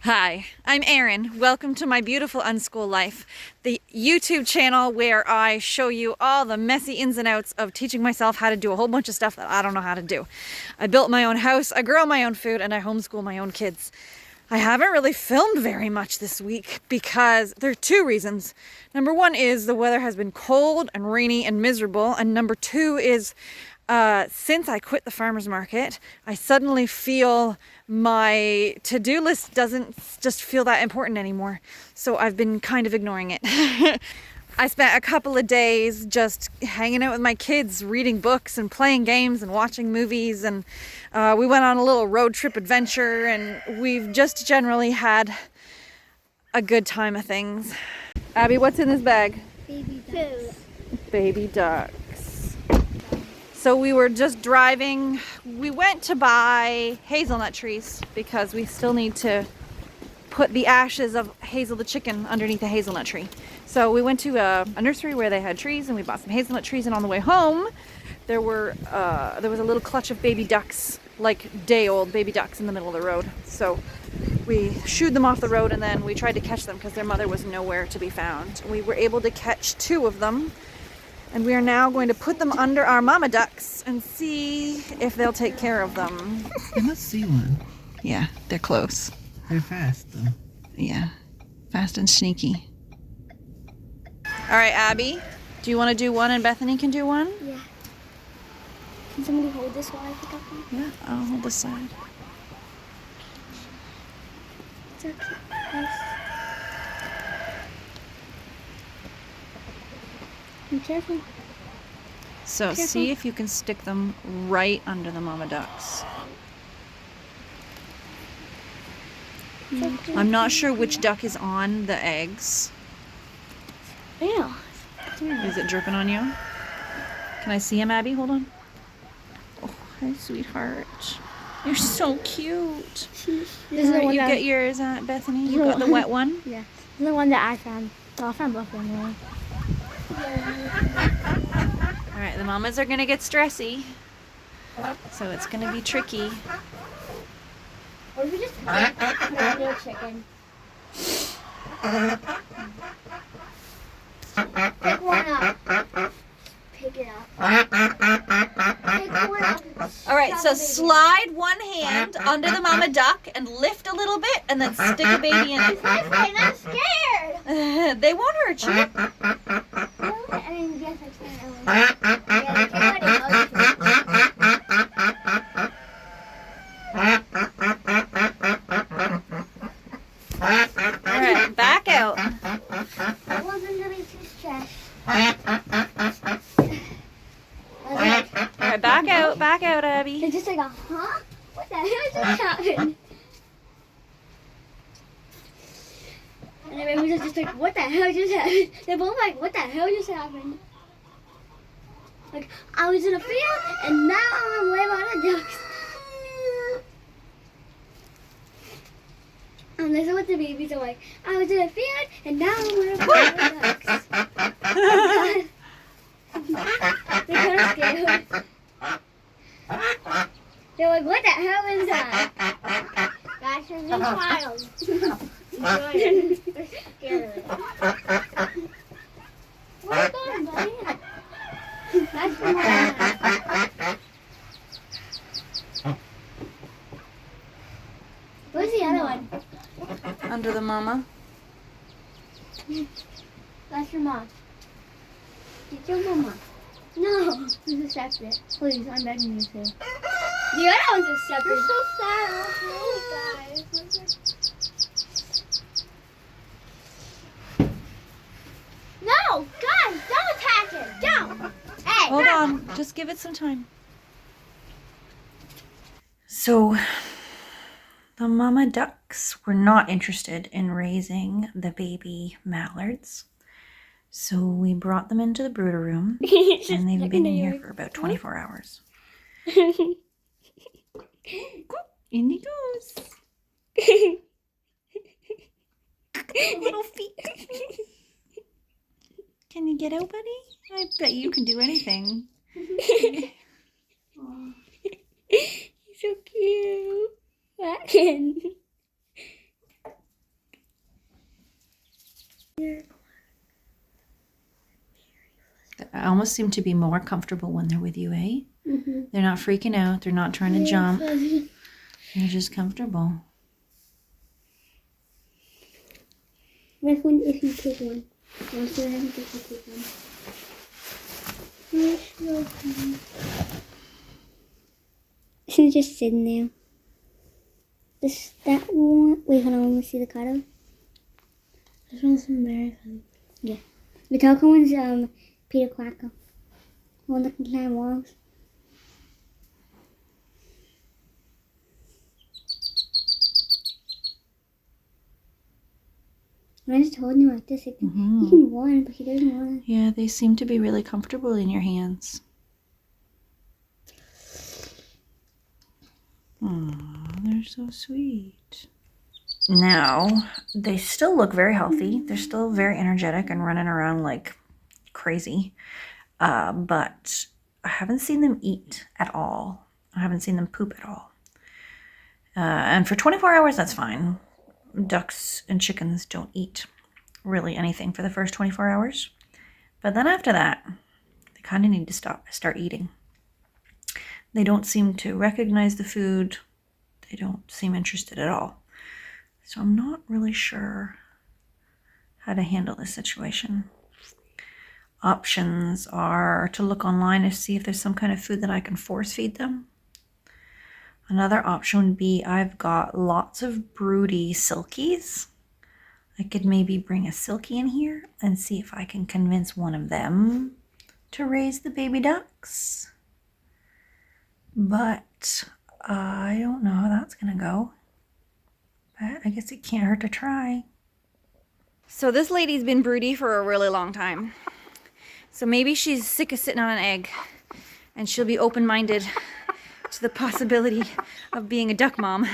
Hi, I'm Erin. Welcome to my beautiful unschool life, the YouTube channel where I show you all the messy ins and outs of teaching myself how to do a whole bunch of stuff that I don't know how to do. I built my own house, I grow my own food, and I homeschool my own kids. I haven't really filmed very much this week because there are two reasons. Number one is the weather has been cold and rainy and miserable, and number two is since I quit the farmer's market, I suddenly feel my to-do list doesn't just feel that important anymore. So I've been kind of ignoring it. I spent a couple of days just hanging out with my kids, reading books and playing games and watching movies. And we went on a little road trip adventure, and we've just generally had a good time of things. Abby, what's in this bag? Baby food. Baby ducks. So we were just driving. We went to buy hazelnut trees because we still need to put the ashes of Hazel the chicken underneath the hazelnut tree. So we went to a nursery where they had trees, and we bought some hazelnut trees, and on the way home there was a little clutch of baby ducks, like day-old baby ducks in the middle of the road. So we shooed them off the road, and then we tried to catch them because their mother was nowhere to be found. We were able to catch two of them, and we are now going to put them under our mama ducks and see if they'll take care of them. I must see one. Yeah, they're close. They're fast though. Yeah, fast and sneaky. All right, Abby, do you want to do one and Bethany can do one? Yeah. Can somebody hold this while I pick up one? Yeah, I'll hold this side. It's okay. Nice. Be careful. So Careful. see if you can stick them right under the mama ducks. It's okay. I'm not sure which duck is on the eggs. Yeah. Is it dripping on you? Can I see him, Abby? Hold on. Oh, hi, sweetheart. You're so cute. This is the one You that, get yours, Bethany? You got the wet one? yeah. This is the one that I found. Well, I found both of them really. All right, the mamas are gonna get stressy, so it's gonna be tricky. Or if we just pick no chicken. Pick one up. Pick it up. Pick one up. All right, so slide one hand under the mama duck and lift a little bit, and then stick a baby in it. I'm scared. They won't hurt you. I mean, yes, I'm scared. Yeah, All right, back out. I wasn't gonna be too stressed. All right, back out, Abby. It's just like a, huh? What the hell just happened? And everyone was just like, what the hell just happened? They're both like, what the hell just happened? Like, I was in a field, and now I'm way by the ducks. And this is what the babies are like. I was in a field, and now I'm way by the ducks. They're kind of scared. They're like, what the hell is that? That's just a child. They're scared. Where are you going, buddy? That's the mama. Where's the other one? Under the mama. That's your mom. Get your mama. No, this is separate. Please, I'm begging you to. The other ones are separate. You're so sad. Hey guys. No, guys, don't attack it. Don't. Hey, Hold on, just give it some time. So, the mama ducks were not interested in raising the baby mallards. So we brought them into the brooder room, and they've been in here for about 24 hours. In he goes. Little feet. Can you get out, buddy? I bet you can do anything. Aw. He's so cute. Wacken. They almost seem to be more comfortable when they're with you, eh? Mm-hmm. They're not freaking out. They're not trying to jump. They're just comfortable. Next one, if you take one. I'll see what happens if you take one. She's just sitting there. That one. Wait, hold on. Let me see the card. This one's American. Yeah. The Taco one's Peter Quacker. One that can climb walls. I just holding him like this. He can run, but he doesn't run. Yeah, they seem to be really comfortable in your hands. Aw, they're so sweet. Now, they still look very healthy. They're still very energetic and running around like crazy. But I haven't seen them eat at all. I haven't seen them poop at all. And for 24 hours, that's fine. Ducks and chickens don't eat really anything for the first 24 hours. But then after that, they kind of need to start eating. They don't seem to recognize the food. They don't seem interested at all. So I'm not really sure how to handle this situation. Options are to look online to see if there's some kind of food that I can force feed them. Another option would be I've got lots of broody silkies. I could maybe bring a silkie in here and see if I can convince one of them to raise the baby ducks. But I don't know how that's gonna go. But I guess it can't hurt to try. So this lady's been broody for a really long time. So maybe she's sick of sitting on an egg and she'll be open-minded to the possibility of being a duck mom.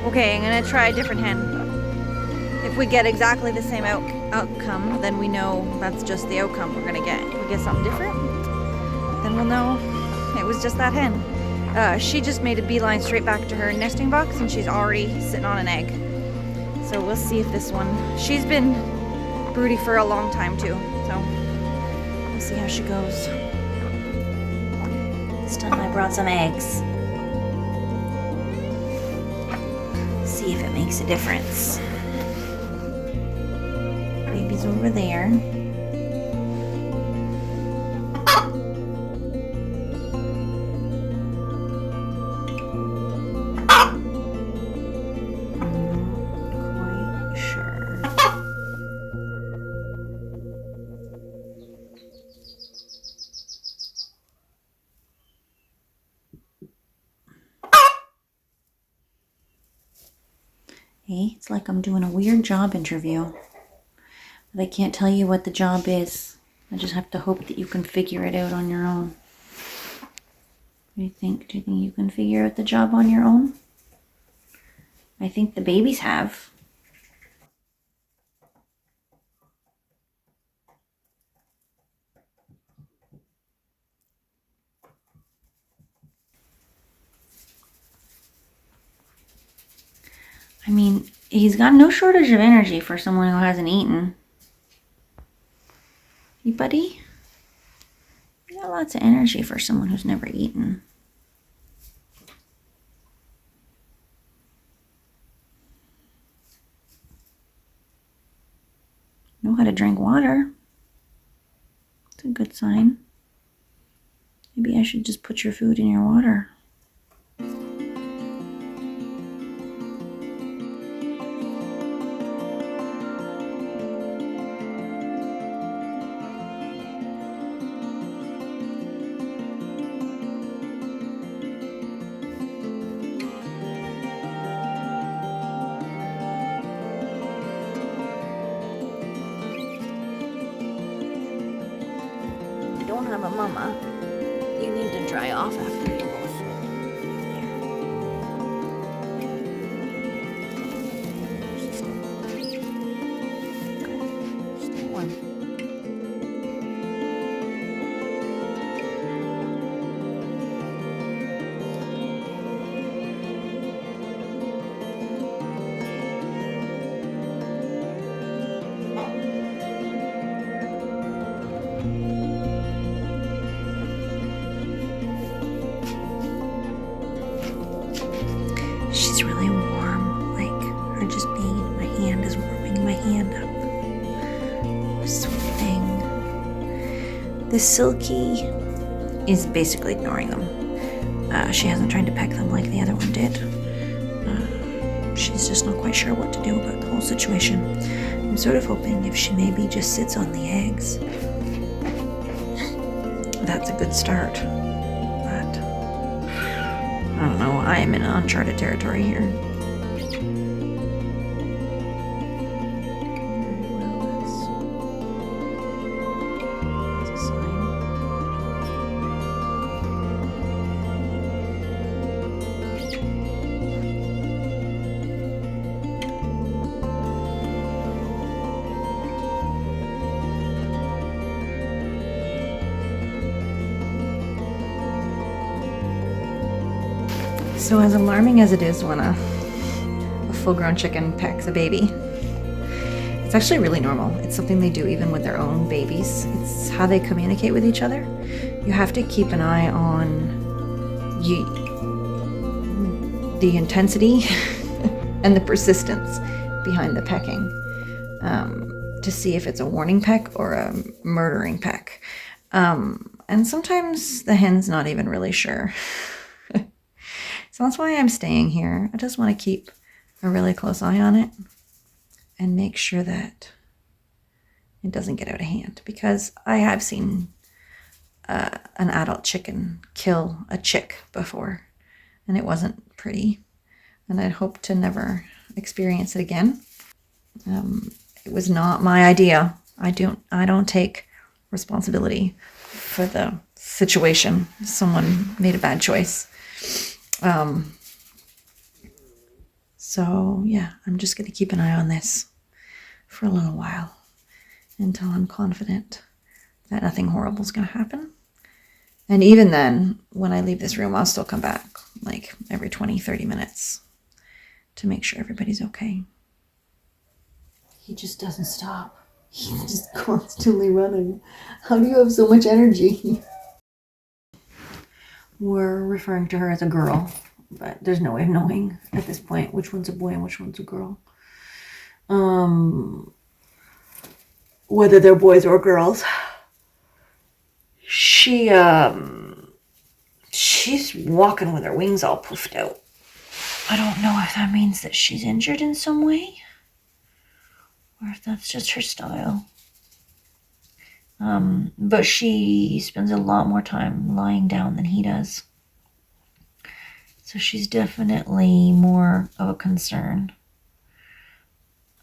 Okay, I'm gonna try a different hen. If we get exactly the same outcome, then we know that's just the outcome we're gonna get. If we get something different, then we'll know it was just that hen. She just made a beeline straight back to her nesting box and she's already sitting on an egg. So we'll see if this one, she's been broody for a long time too. So we'll see how she goes. This time I brought some eggs. See if it makes a difference. Baby's over there. Not quite sure. Hey, it's like I'm doing a weird job interview. But I can't tell you what the job is. I just have to hope that you can figure it out on your own. What do you think? Do you think you can figure out the job on your own? I think the babies have. I mean, he's got no shortage of energy for someone who hasn't eaten. Hey, buddy? You got lots of energy for someone who's never eaten. Know how to drink water. That's a good sign. Maybe I should just put your food in your water. Don't have a mama. You need to dry off after you both. There. Stay warm. She's really warm, like her just being in my hand is warming my hand up. Sweet thing. This Silky is basically ignoring them. She hasn't tried to peck them like the other one did. She's just not quite sure what to do about the whole situation. I'm sort of hoping if she maybe just sits on the eggs, that's a good start. But I don't know, I am in uncharted territory here. That's a sign. So as alarming as it is when a full-grown chicken pecks a baby, it's actually really normal. It's something they do even with their own babies. It's how they communicate with each other. You have to keep an eye on the intensity and the persistence behind the pecking to see if it's a warning peck or a murdering peck. And sometimes the hen's not even really sure. So that's why I'm staying here. I just want to keep a really close eye on it and make sure that it doesn't get out of hand. Because I have seen an adult chicken kill a chick before, and it wasn't pretty. And I'd hope to never experience it again. It was not my idea. I don't take responsibility for the situation. Someone made a bad choice. So yeah, I'm just going to keep an eye on this for a little while until I'm confident that nothing horrible is going to happen. And even then, when I leave this room, I'll still come back like every 20-30 minutes to make sure everybody's okay. He just doesn't stop. He's just constantly running. How do you have so much energy? We're referring to her as a girl, but there's no way of knowing at this point which one's a boy and which one's a girl. Whether they're boys or girls. She's walking with her wings all poofed out. I don't know if that means that she's injured in some way, or if that's just her style. But she spends a lot more time lying down than he does. So she's definitely more of a concern.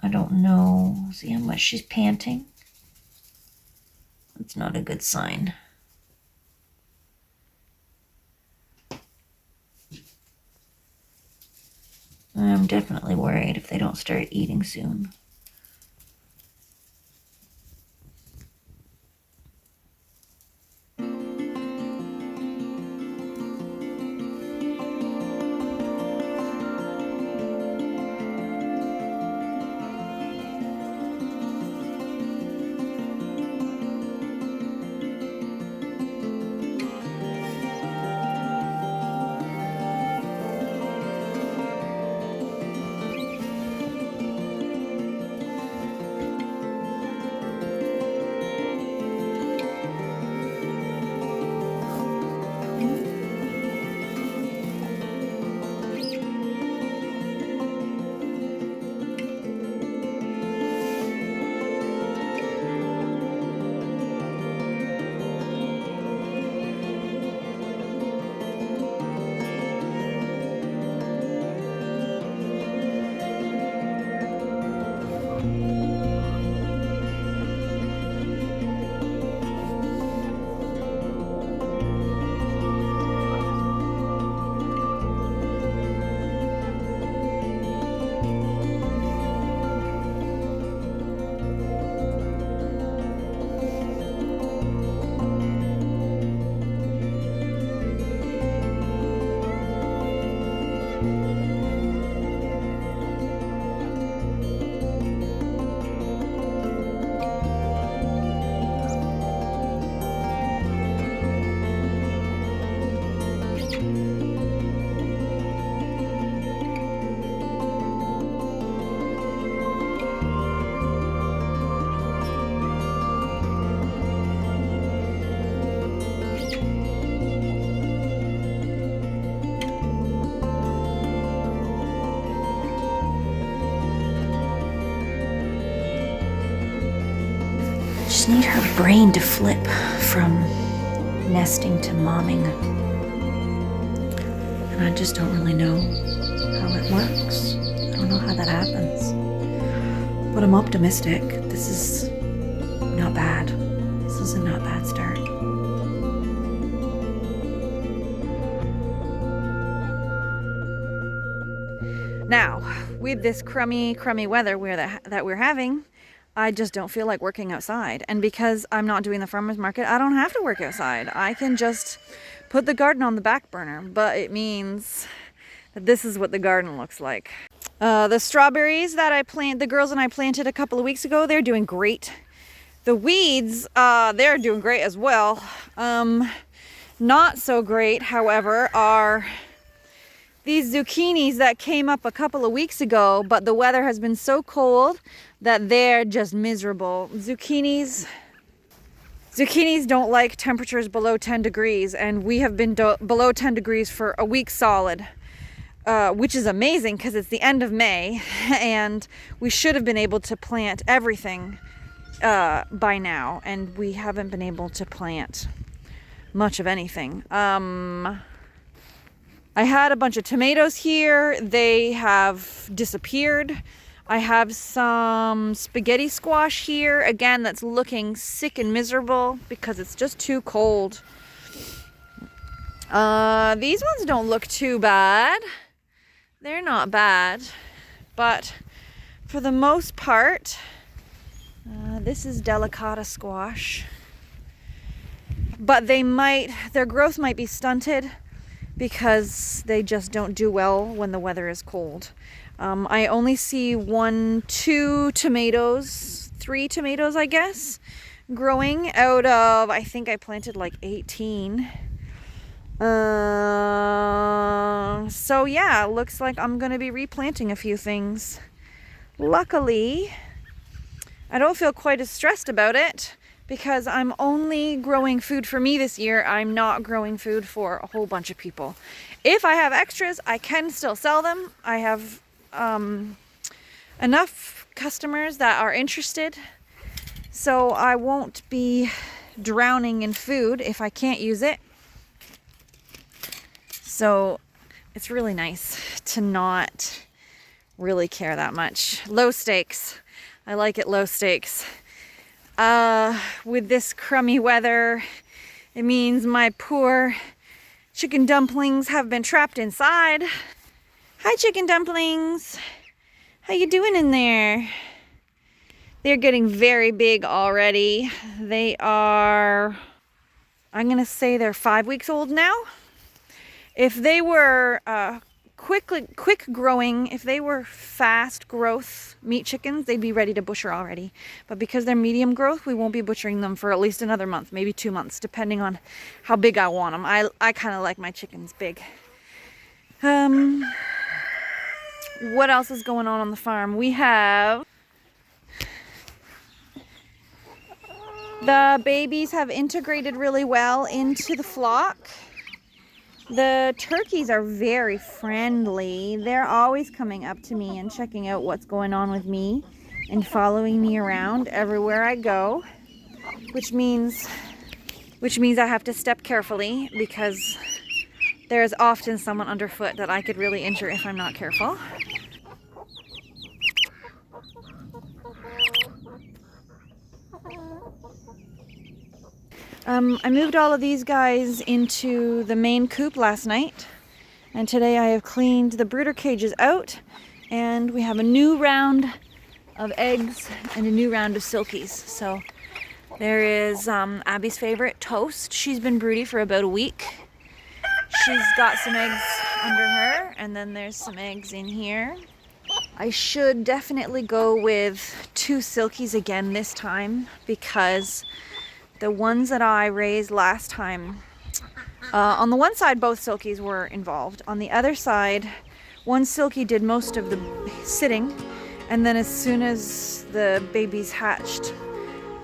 I don't know. See how much she's panting? That's not a good sign. I'm definitely worried if they don't start eating soon. just need her brain to flip from nesting to momming. And I just don't really know how it works. I don't know how that happens. But I'm optimistic. This is not bad. This is a not bad start. Now, with this crummy weather that we're having, I just don't feel like working outside. And because I'm not doing the farmer's market, I don't have to work outside. I can just put the garden on the back burner, but it means that this is what the garden looks like. The strawberries that the girls and I planted a couple of weeks ago, they're doing great. The weeds, they're doing great as well. Not so great, however, are these zucchinis that came up a couple of weeks ago, but the weather has been so cold that they're just miserable. Zucchinis don't like temperatures below 10 degrees, and we have been below 10 degrees for a week solid, which is amazing because it's the end of May, and we should have been able to plant everything by now, and we haven't been able to plant much of anything. I had a bunch of tomatoes here. They have disappeared. I have some spaghetti squash here. Again, that's looking sick and miserable because it's just too cold. These ones don't look too bad. They're not bad. But for the most part, this is delicata squash. But their growth might be stunted because they just don't do well when the weather is cold. I only see 3 tomatoes, I guess, growing out of, I think I planted like 18. So yeah, looks like I'm gonna be replanting a few things. Luckily, I don't feel quite as stressed about it because I'm only growing food for me this year. I'm not growing food for a whole bunch of people. If I have extras, I can still sell them. I have enough customers that are interested, so I won't be drowning in food if I can't use it. So it's really nice to not really care that much. Low stakes. I like it low stakes. With this crummy weather, it means my poor chicken dumplings have been trapped inside. Hi, chicken dumplings. How you doing in there? They're getting very big already. They are, I'm gonna say they're 5 weeks old now. If they were quick growing, if they were fast growth meat chickens, they'd be ready to butcher already. But because they're medium growth, we won't be butchering them for at least another month, maybe 2 months, depending on how big I want them. I kind of like my chickens big. What else is going on the farm? We have the babies have integrated really well into the flock. The turkeys are very friendly. They're always coming up to me and checking out what's going on with me and following me around everywhere I go, which means I have to step carefully because there's often someone underfoot that I could really injure if I'm not careful. I moved all of these guys into the main coop last night, and today I have cleaned the brooder cages out, and we have a new round of eggs and a new round of silkies. So there is Abby's favorite, Toast. She's been broody for about a week. She's got some eggs under her, and then there's some eggs in here. I should definitely go with 2 silkies again this time because the ones that I raised last time, on the one side both silkies were involved. On the other side, one silkie did most of the sitting, and then as soon as the babies hatched,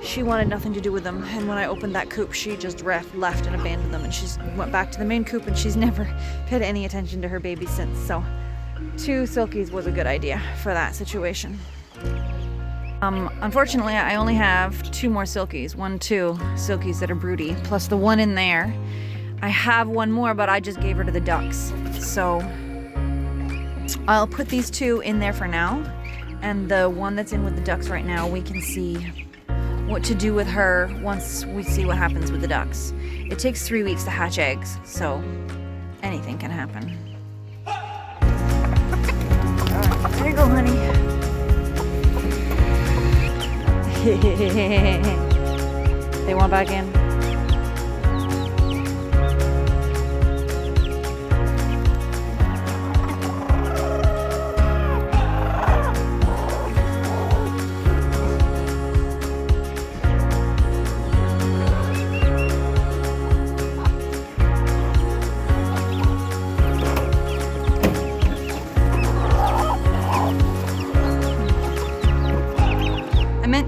she wanted nothing to do with them. And when I opened that coop, she just left and abandoned them, and she went back to the main coop, and she's never paid any attention to her babies since. So 2 silkies was a good idea for that situation. Unfortunately, I only have 2 more silkies, 2 silkies that are broody, plus the one in there. I have 1 more, but I just gave her to the ducks. So I'll put these 2 in there for now. And the one that's in with the ducks right now, we can see what to do with her once we see what happens with the ducks. It takes 3 weeks to hatch eggs, so anything can happen. There you go, honey. They want back in.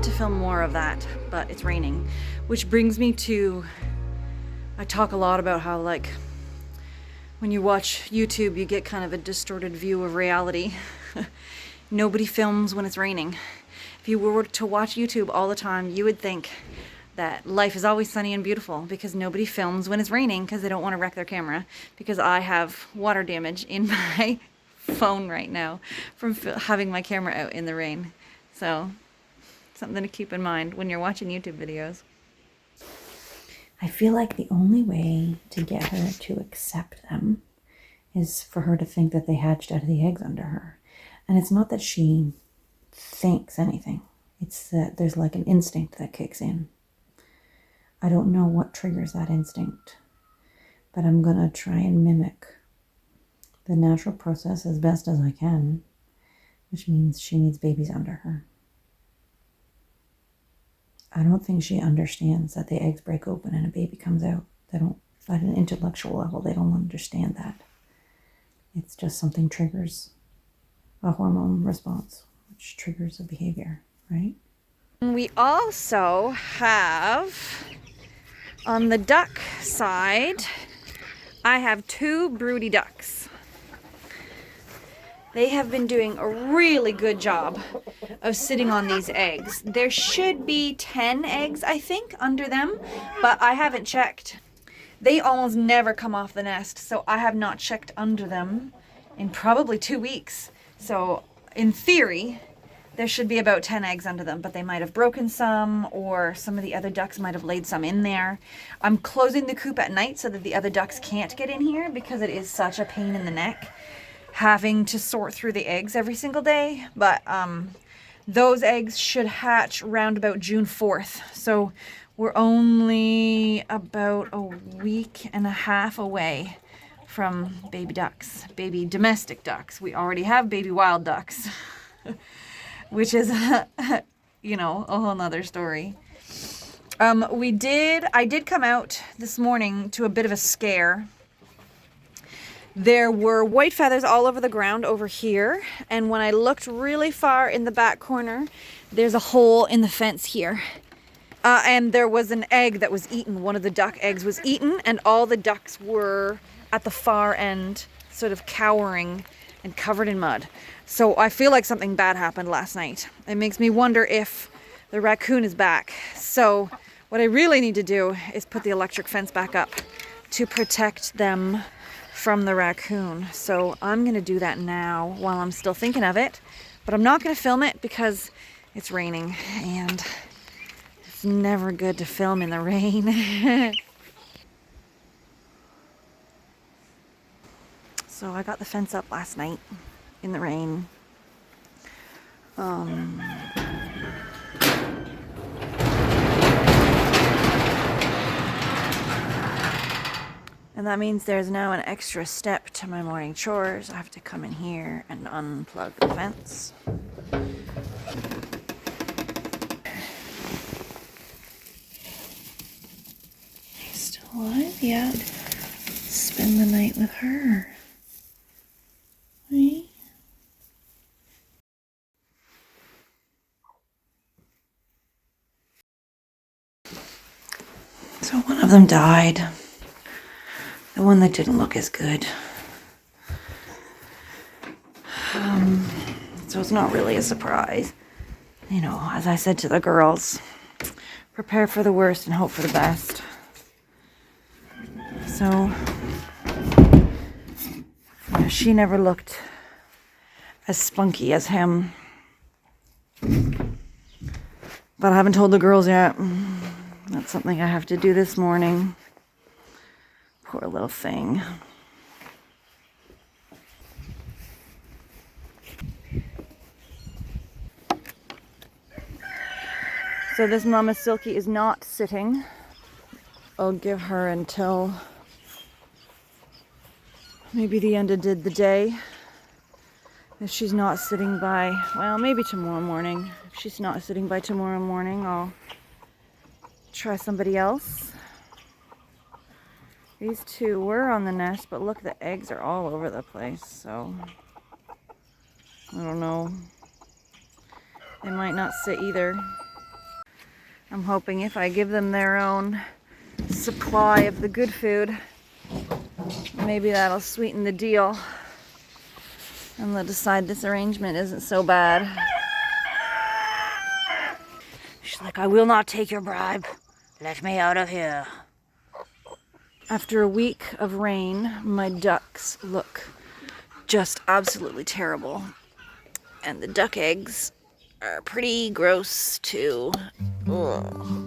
To film more of that, but it's raining, which brings me to, I talk a lot about how, like, when you watch YouTube you get kind of a distorted view of reality. Nobody films when it's raining. If you were to watch YouTube all the time, you would think that life is always sunny and beautiful, because nobody films when it's raining because they don't want to wreck their camera, because I have water damage in my phone right now from having my camera out in the rain. So something to keep in mind when you're watching YouTube videos. I feel like the only way to get her to accept them is for her to think that they hatched out of the eggs under her. And it's not that she thinks anything. It's that there's like an instinct that kicks in. I don't know what triggers that instinct, but I'm going to try and mimic the natural process as best as I can, which means she needs babies under her. I don't think she understands that the eggs break open and a baby comes out. They don't, at an intellectual level, they don't understand that. It's just something triggers a hormone response, which triggers a behavior, right? We also have, on the duck side, I have 2 broody ducks. They have been doing a really good job of sitting on these eggs. There should be 10 eggs, I think, under them, but I haven't checked. They almost never come off the nest, so I have not checked under them in probably 2 weeks. So in theory, there should be about 10 eggs under them, but they might have broken some, or some of the other ducks might have laid some in there. I'm closing the coop at night so that the other ducks can't get in here, because it is such a pain in the neck having to sort through the eggs every single day. But those eggs should hatch round about June 4th. So we're only about a week and a half away from baby ducks, baby domestic ducks. We already have baby wild ducks, which is, you know, a whole nother story. I did come out this morning to a bit of a scare. There were white feathers all over the ground over here, and when I looked really far in the back corner, there's a hole in the fence here. And there was an egg that was eaten. One of the duck eggs was eaten, and all the ducks were at the far end, sort of cowering and covered in mud. So I feel like something bad happened last night. It makes me wonder if the raccoon is back. So what I really need to do is put the electric fence back up to protect them from the raccoon. So I'm gonna do that now while I'm still thinking of it, but I'm not gonna film it because it's raining, and it's never good to film in the rain. So I got the fence up last night in the rain. And that means there's now an extra step to my morning chores. I have to come in here and unplug the fence. He's still alive yet. Spend the night with her. Right? So one of them died. The one that didn't look as good. So it's not really a surprise. you know, as I said to the girls, prepare for the worst and hope for the best. So, yeah, she never looked as spunky as him. But I haven't told the girls yet. That's something I have to do this morning. Poor little thing. So this Mama Silky is not sitting. I'll give her until maybe the end of the day. If she's not sitting by, well, maybe tomorrow morning. If she's not sitting by tomorrow morning, I'll try somebody else. These two were on the nest, but look, the eggs are all over the place, so I don't know. They might not sit either. I'm hoping if I give them their own supply of the good food, maybe that'll sweeten the deal. And they'll decide this arrangement isn't so bad. She's like, I will not take your bribe. Let me out of here. After a week of rain, my ducks look just absolutely terrible. And the duck eggs are pretty gross too. Ugh.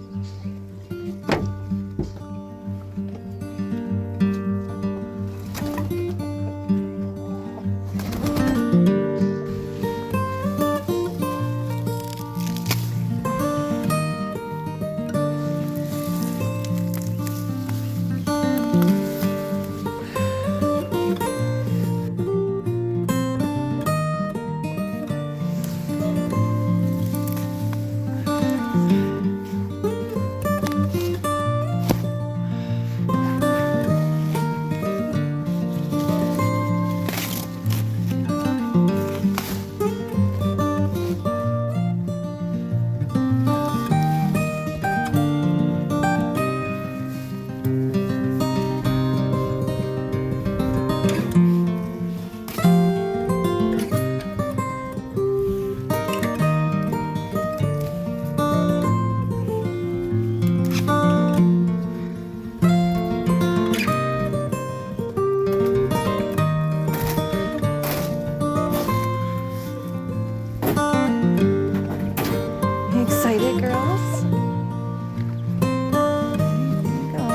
Excited, girls? Here you go.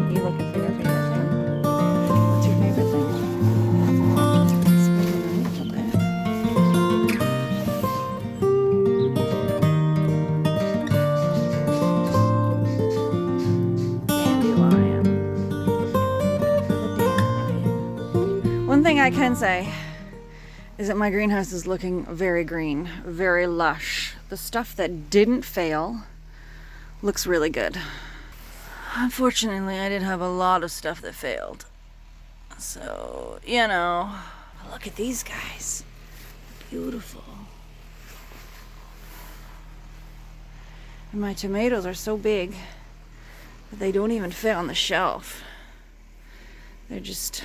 You looking for your favorite thing? What's your favorite thing? Dandelion. One thing I can say is that my greenhouse is looking very green, very lush. The stuff that didn't fail looks really good. Unfortunately, I did have a lot of stuff that failed. So, you know, look at these guys. Beautiful. And my tomatoes are so big that they don't even fit on the shelf. They're just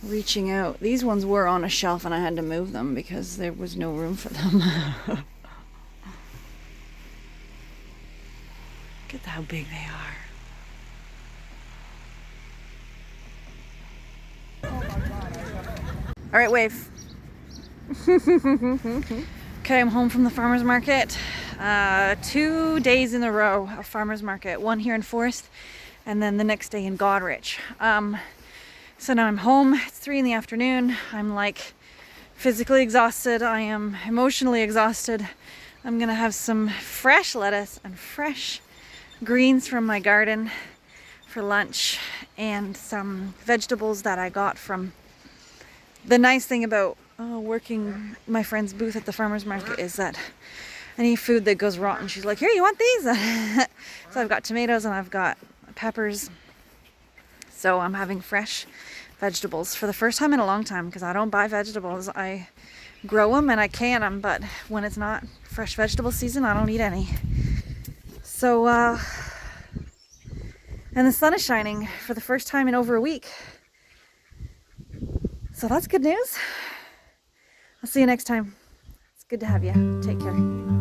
reaching out. These ones were on a shelf and I had to move them because there was no room for them. Look at how big they are. All right, wave. Okay, I'm home from the farmer's market. 2 days in a row of farmer's market. One here in Forest and then the next day in Godrich. So now I'm home. It's 3 in the afternoon. I'm like physically exhausted. I am emotionally exhausted. I'm gonna have some fresh lettuce and fresh greens from my garden for lunch and some vegetables that I got from. The nice thing about working my friend's booth at the farmer's market is that any food that goes rotten, she's like, here, you want these? So I've got tomatoes and I've got peppers. So I'm having fresh vegetables for the first time in a long time, because I don't buy vegetables. I grow them and I can them, but when it's not fresh vegetable season, I don't eat any. So, and the sun is shining for the first time in over a week. So that's good news. I'll see you next time. It's good to have you. Take care.